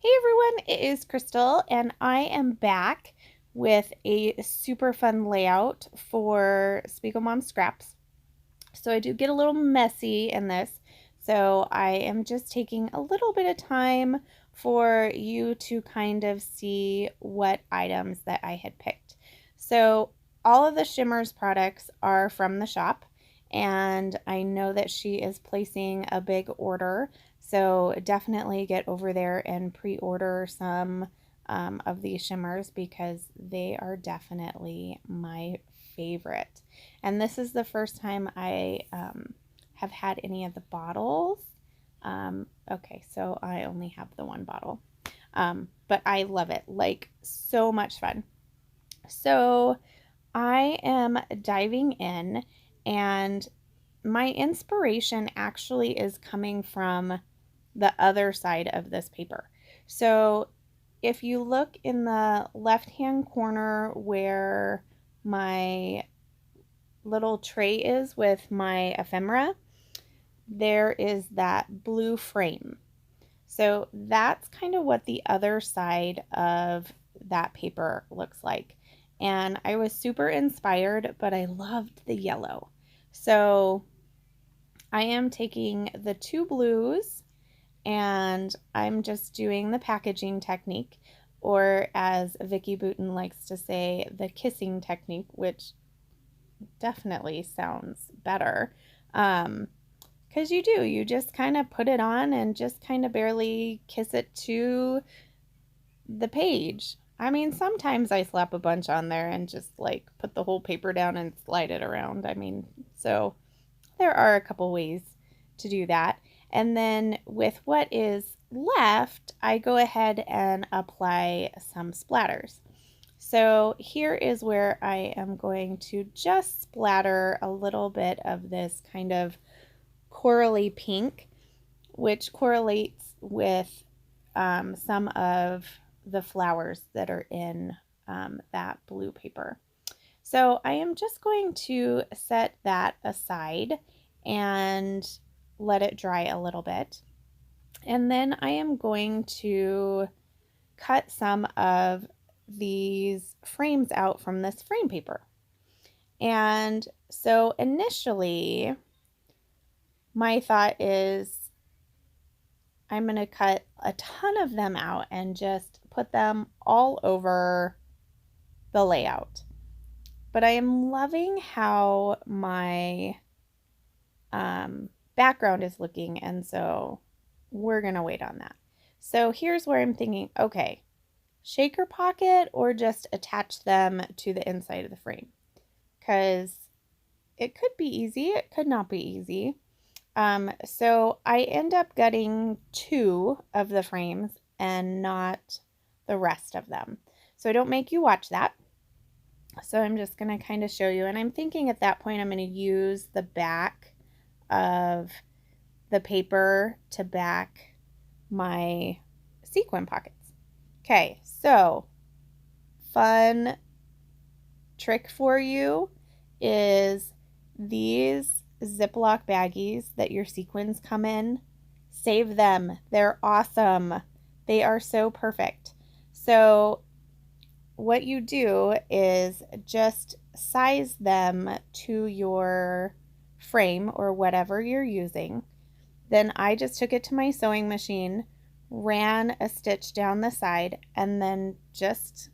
Hey everyone, it is Crystal and I am back with a super fun layout for Spiegelmom Scraps. So I do get a little messy in this, so I am just taking a little bit of time for you to kind of see what items that I had picked. So all of the Shimmers products are from the shop, and I know that she is placing a big order, so definitely get over there and pre-order some of these shimmers because they are definitely my favorite. And this is the first time I have had any of the bottles. Okay, so I only have the one bottle. But I love it, like so much fun. So I am diving in, and my inspiration actually is coming from the other side of this paper. So if you look in the left-hand corner where my little tray is with my ephemera, there is that blue frame. So that's kind of what the other side of that paper looks like. And I was super inspired, but I loved the yellow. So I am taking the two blues and I'm just doing the packaging technique, or as Vicky Boutin likes to say, the kissing technique, which definitely sounds better. Because you just kind of put it on and just kind of barely kiss it to the page. I mean, sometimes I slap a bunch on there and just like put the whole paper down and slide it around. I mean, so there are a couple ways to do that. And then with what is left, I go ahead and apply some splatters. So here is where I am going to just splatter a little bit of this kind of corally pink, which correlates with some of the flowers that are in that blue paper. So I am just going to set that aside and let it dry a little bit. And then I am going to cut some of these frames out from this frame paper. And so initially, my thought is I'm going to cut a ton of them out and just put them all over the layout. But I am loving how my background is looking, and so we're going to wait on that. So here's where I'm thinking, okay, shaker pocket or just attach them to the inside of the frame, because it could be easy, it could not be easy. So I end up getting two of the frames and not the rest of them. So I don't make you watch that. So I'm just going to kind of show you. And I'm thinking at that point I'm going to use the back of the paper to back my sequin pockets. Okay, so fun trick for you is these Ziploc baggies that your sequins come in. Save them. They're awesome. They are so perfect. So what you do is just size them to your frame or whatever you're using. Then I just took it to my sewing machine, ran a stitch down the side, and then just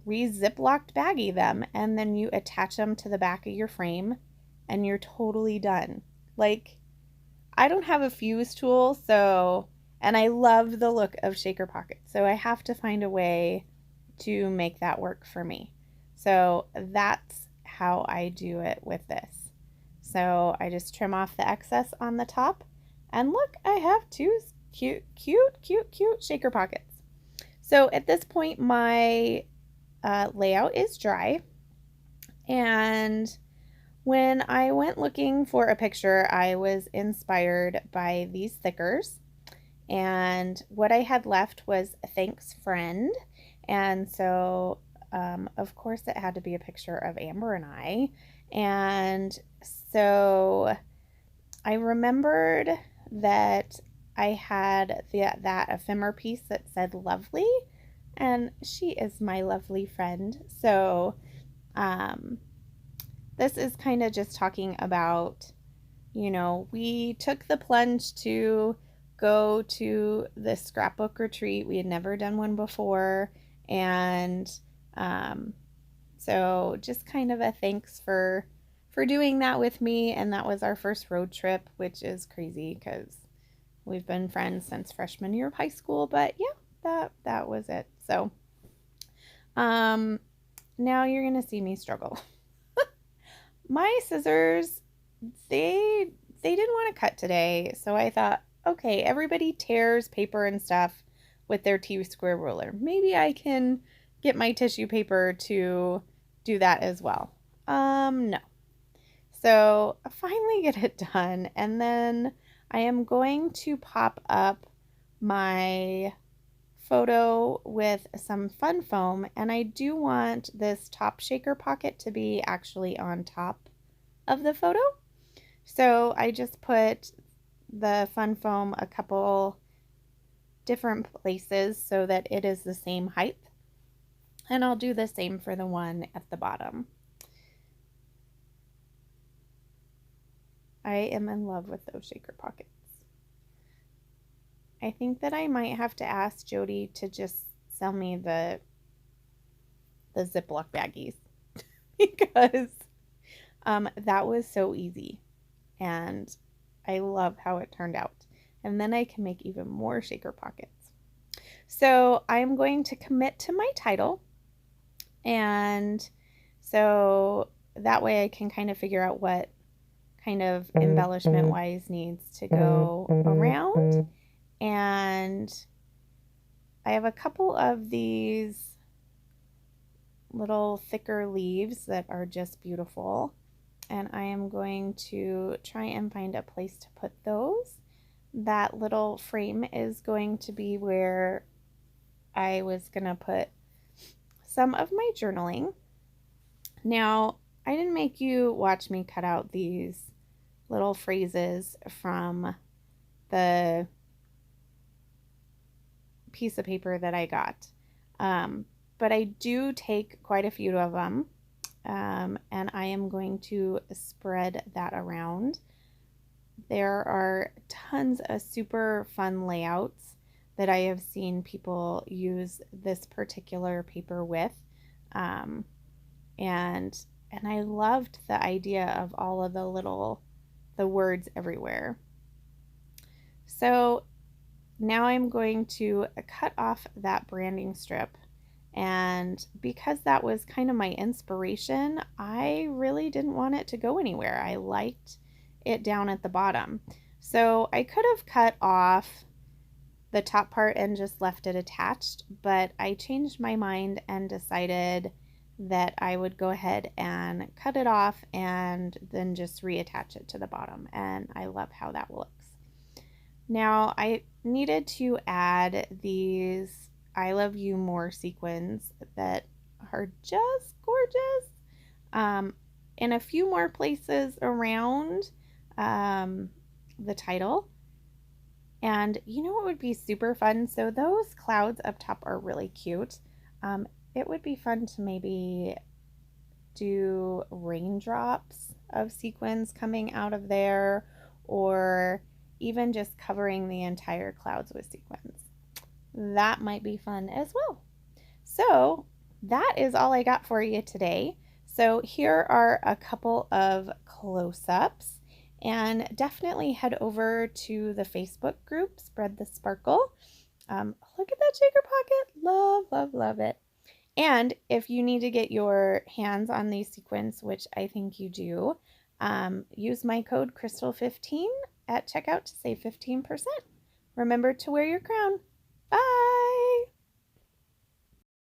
re-ziplocked baggie them, and then you attach them to the back of your frame and you're totally done. Like, I don't have a fuse tool, so, and I love the look of shaker pockets, so I have to find a way to make that work for me. So that's how I do it with this. So I just trim off the excess on the top, and look, I have two cute shaker pockets. So at this point, my layout is dry, and when I went looking for a picture, I was inspired by these stickers, and what I had left was thanks friend, and so of course it had to be a picture of Amber and I. And so I remembered that I had that ephemera piece that said lovely, and she is my lovely friend. So this is kind of just talking about, we took the plunge to go to this scrapbook retreat. We had never done one before. And so just kind of a thanks for doing that with me. And that was our first road trip, which is crazy because we've been friends since freshman year of high school. But yeah, that was it. So now you're going to see me struggle. My scissors, they didn't want to cut today, so I thought, okay, everybody tears paper and stuff with their T-square ruler. Maybe I can get my tissue paper to do that as well. No. So I finally get it done, and then I am going to pop up my photo with some fun foam, and I do want this top shaker pocket to be actually on top of the photo. So I just put the fun foam a couple different places so that it is the same height, and I'll do the same for the one at the bottom. I am in love with those shaker pockets. I think that I might have to ask Jody to just sell me the Ziploc baggies because that was so easy, and I love how it turned out. And then I can make even more shaker pockets. So I'm going to commit to my title, and so that way I can kind of figure out what kind of embellishment wise needs to go around. And I have a couple of these little thicker leaves that are just beautiful, and I am going to try and find a place to put those. That little frame is going to be where I was gonna put some of my journaling. Now, I didn't make you watch me cut out these little phrases from the piece of paper that I got. But I do take quite a few of them, and I am going to spread that around. There are tons of super fun layouts that I have seen people use this particular paper with, and I loved the idea of all of the words everywhere. So now I'm going to cut off that branding strip, and because that was kind of my inspiration, I really didn't want it to go anywhere. I liked it down at the bottom. So I could have cut off the top part and just left it attached, but I changed my mind and decided that I would go ahead and cut it off and then just reattach it to the bottom, and I love how that looks. Now I needed to add these I Love You More sequins that are just gorgeous in a few more places around the title. And you know what would be super fun? So those clouds up top are really cute. It would be fun to maybe do raindrops of sequins coming out of there, or even just covering the entire clouds with sequins. That might be fun as well. So that is all I got for you today. So here are a couple of close-ups, and definitely head over to the Facebook group, Spread the Sparkle. Look at that shaker pocket. Love, love, love it. And if you need to get your hands on these sequins, which I think you do, use my code Crystal15 at checkout to save 15%. Remember to wear your crown. Bye!